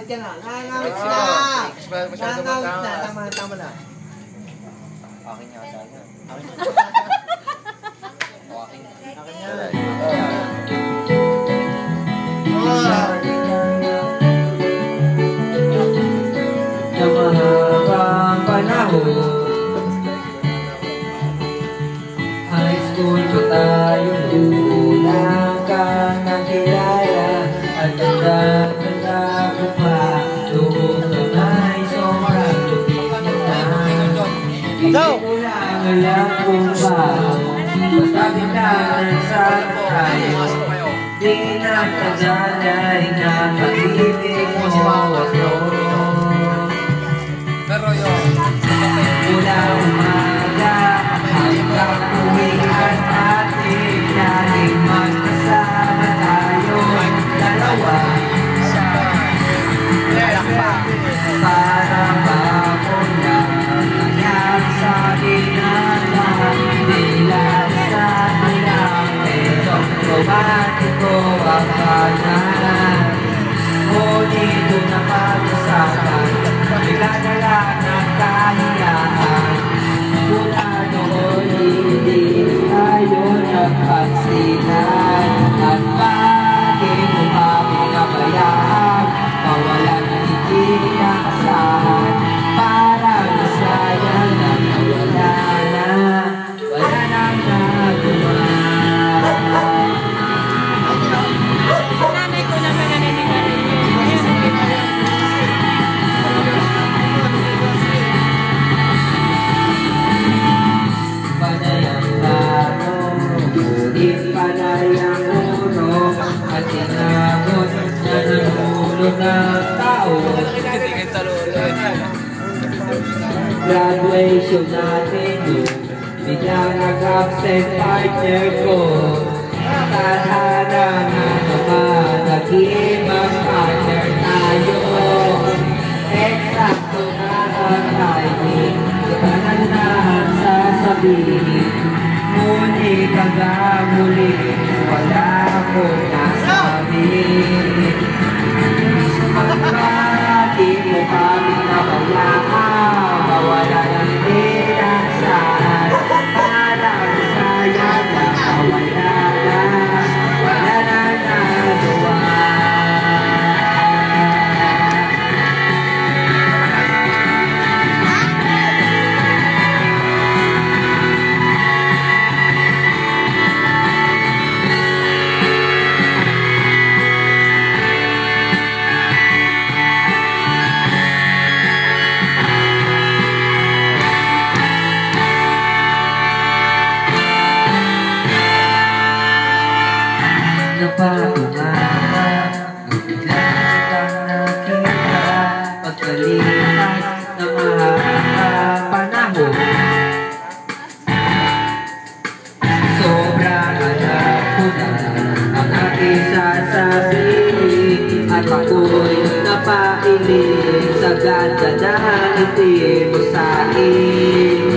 Nangawit ka na. Nangawit na. Nangawit na. Tama na. Akin niya sana. Akin niya. Na mahabang panahon, high school pa tayo, unang kang nakilala. At nagdadala ko pa, doon ka may sobrang tumitin na. Hindi ko lang alam kung ba, basta biglaan sa tayo. Di na tagalay na pag-ibig mo ako. Mula umaga hanggang uwian natin, laging magkasama tayo dalawa. Para ba ako na nangyari sa akin ang lahat, bilang sa ilang medong romantiko ang kanan. Ngunit doon na pag-usapan, bigla-gala ng kahiyaan. Mula noon hindi tayo nagpansinan. At bakit mo pa pinabayaan, mawalan na hindi nakasahan. Parang nasayang na wala na, wala nang nagawa. Nanay ko naman naninigarin niyo. Panayang laro, ngunit panayang ulo, at tinabot na nahulog ng tao. Graduation natin yun, biglang nag-absent partner ko. Tadhana na naman, nag-ibang partner tayo. Eksakto na ang timing, kagandahan sasabihin. Ngunit hanggang muli, wala akong nasabi. Di mo kami nabayaan, mawala ng pinansan. Parang sayang na mawala na, wala na nagawa. Napatumama, biglang kitang nakita, pagkalipas ng mahabang panahon. Sobrang alam ko na ang aking sasabihin, at ako'y napailing sa ganda na ngiti mo sa akin.